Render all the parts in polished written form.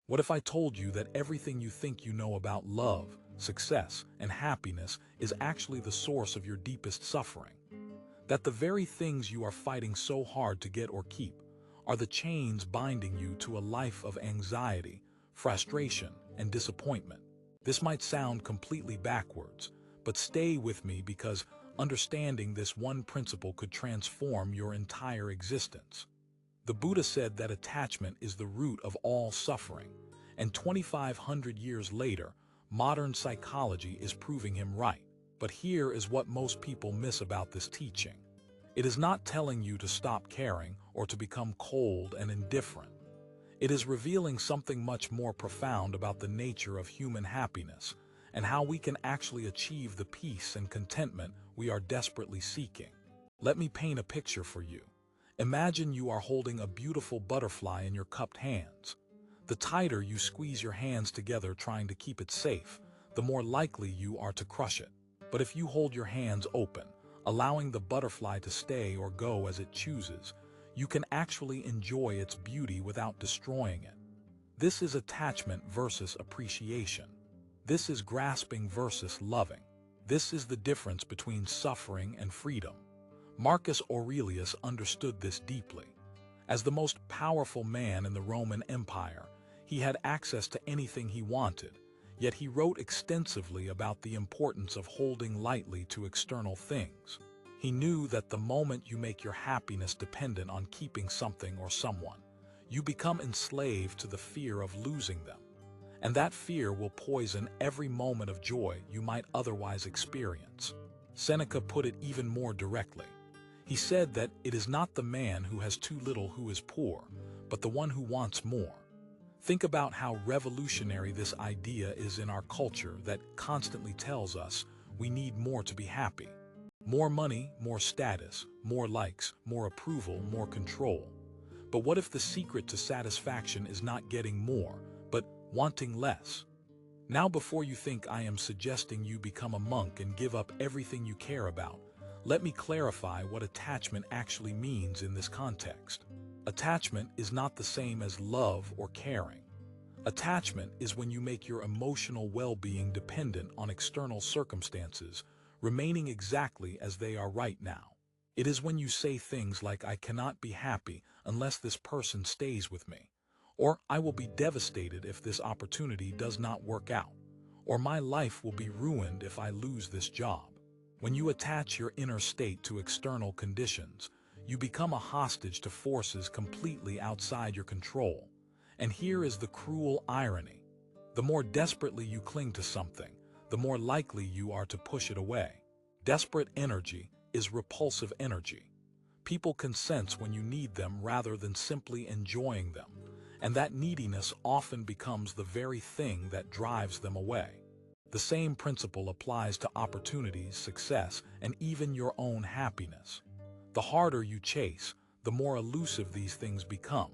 What if I told you that everything you think you know about love, success, and happiness is actually the source of your deepest suffering? That the very things you are fighting so hard to get or keep are the chains binding you to a life of anxiety, frustration, and disappointment. This might sound completely backwards, but stay with me because understanding this one principle could transform your entire existence. The Buddha said that attachment is the root of all suffering, and 2,500 years later, modern psychology is proving him right. But here is what most people miss about this teaching. It is not telling you to stop caring or to become cold and indifferent. It is revealing something much more profound about the nature of human happiness and how we can actually achieve the peace and contentment we are desperately seeking. Let me paint a picture for you. Imagine you are holding a beautiful butterfly in your cupped hands. The tighter you squeeze your hands together trying to keep it safe, the more likely you are to crush it. But if you hold your hands open, allowing the butterfly to stay or go as it chooses, you can actually enjoy its beauty without destroying it. This is attachment versus appreciation. This is grasping versus loving. This is the difference between suffering and freedom. Marcus Aurelius understood this deeply. As the most powerful man in the Roman Empire, he had access to anything he wanted, yet he wrote extensively about the importance of holding lightly to external things. He knew that the moment you make your happiness dependent on keeping something or someone, you become enslaved to the fear of losing them. And that fear will poison every moment of joy you might otherwise experience. Seneca put it even more directly. He said that it is not the man who has too little who is poor, but the one who wants more. Think about how revolutionary this idea is in our culture that constantly tells us we need more to be happy. More money, more status, more likes, more approval, more control. But what if the secret to satisfaction is not getting more, but wanting less? Now, before you think I am suggesting you become a monk and give up everything you care about, let me clarify what attachment actually means in this context. Attachment is not the same as love or caring. Attachment is when you make your emotional well-being dependent on external circumstances, remaining exactly as they are right now. It is when you say things like, "I cannot be happy unless this person stays with me," or "I will be devastated if this opportunity does not work out," or "My life will be ruined if I lose this job." When you attach your inner state to external conditions, you become a hostage to forces completely outside your control. And here is the cruel irony. The more desperately you cling to something, the more likely you are to push it away. Desperate energy is repulsive energy. People can sense when you need them rather than simply enjoying them, and that neediness often becomes the very thing that drives them away. The same principle applies to opportunities, success, and even your own happiness. The harder you chase, the more elusive these things become.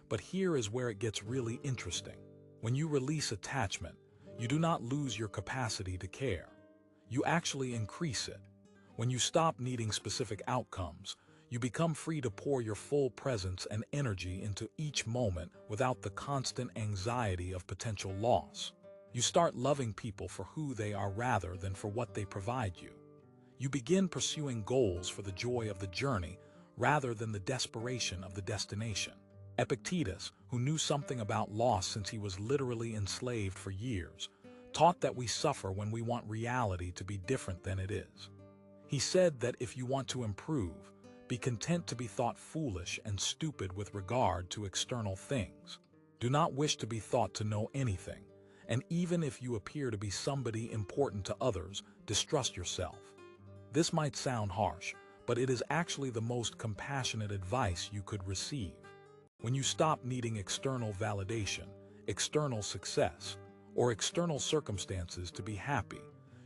But here is where it gets really interesting. When you release attachment, you do not lose your capacity to care. You actually increase it. When you stop needing specific outcomes, you become free to pour your full presence and energy into each moment without the constant anxiety of potential loss. You start loving people for who they are rather than for what they provide you. You begin pursuing goals for the joy of the journey rather than the desperation of the destination. Epictetus, who knew something about loss since he was literally enslaved for years, taught that we suffer when we want reality to be different than it is. He said that if you want to improve, be content to be thought foolish and stupid with regard to external things. Do not wish to be thought to know anything. And even if you appear to be somebody important to others, distrust yourself. This might sound harsh, but it is actually the most compassionate advice you could receive. When you stop needing external validation, external success, or external circumstances to be happy,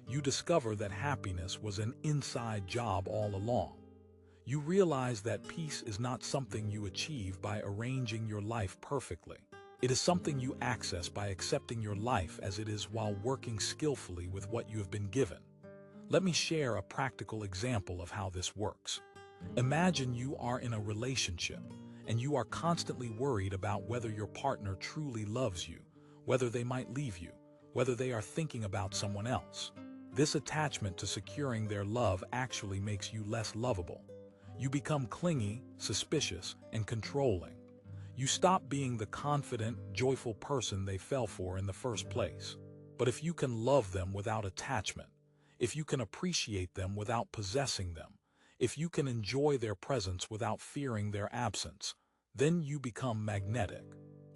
you discover that happiness was an inside job all along. You realize that peace is not something you achieve by arranging your life perfectly. It is something you access by accepting your life as it is while working skillfully with what you have been given. Let me share a practical example of how this works. Imagine you are in a relationship and you are constantly worried about whether your partner truly loves you, whether they might leave you, whether they are thinking about someone else. This attachment to securing their love actually makes you less lovable. You become clingy, suspicious, and controlling. You stop being the confident, joyful person they fell for in the first place. But if you can love them without attachment, if you can appreciate them without possessing them, if you can enjoy their presence without fearing their absence, then you become magnetic.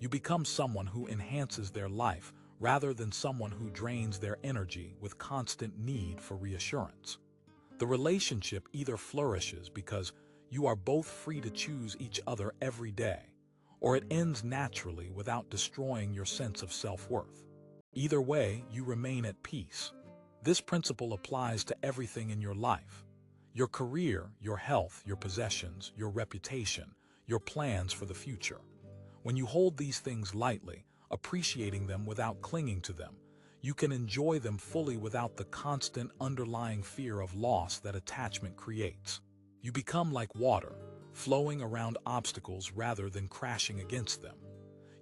You become someone who enhances their life rather than someone who drains their energy with constant need for reassurance. The relationship either flourishes because you are both free to choose each other every day, or it ends naturally without destroying your sense of self-worth. Either way, you remain at peace. This principle applies to everything in your life. Your career, your health, your possessions, your reputation, your plans for the future. When you hold these things lightly, appreciating them without clinging to them, you can enjoy them fully without the constant underlying fear of loss that attachment creates. You become like water, flowing around obstacles rather than crashing against them.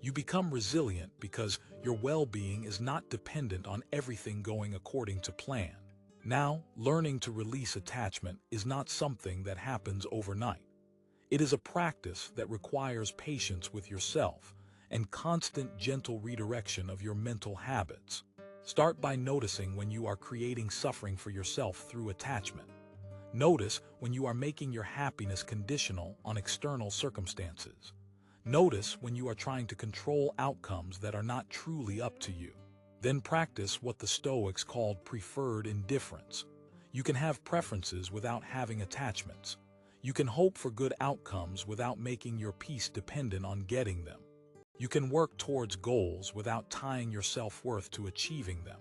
You become resilient because your well-being is not dependent on everything going according to plan. Now, learning to release attachment is not something that happens overnight. It is a practice that requires patience with yourself and constant gentle redirection of your mental habits. Start by noticing when you are creating suffering for yourself through attachment. Notice when you are making your happiness conditional on external circumstances. Notice when you are trying to control outcomes that are not truly up to you. Then practice what the Stoics called preferred indifference. You can have preferences without having attachments. You can hope for good outcomes without making your peace dependent on getting them. You can work towards goals without tying your self-worth to achieving them.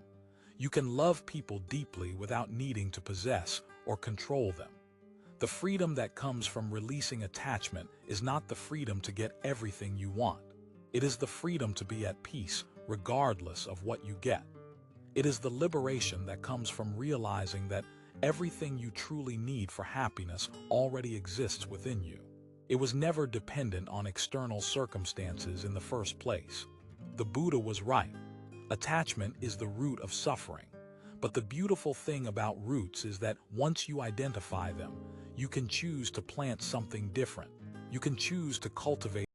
You can love people deeply without needing to possess or control them. The freedom that comes from releasing attachment is not the freedom to get everything you want. It is the freedom to be at peace regardless of what you get. It is the liberation that comes from realizing that everything you truly need for happiness already exists within you. It was never dependent on external circumstances in the first place. The Buddha was right. Attachment is the root of suffering. But the beautiful thing about roots is that once you identify them, you can choose to plant something different. You can choose to cultivate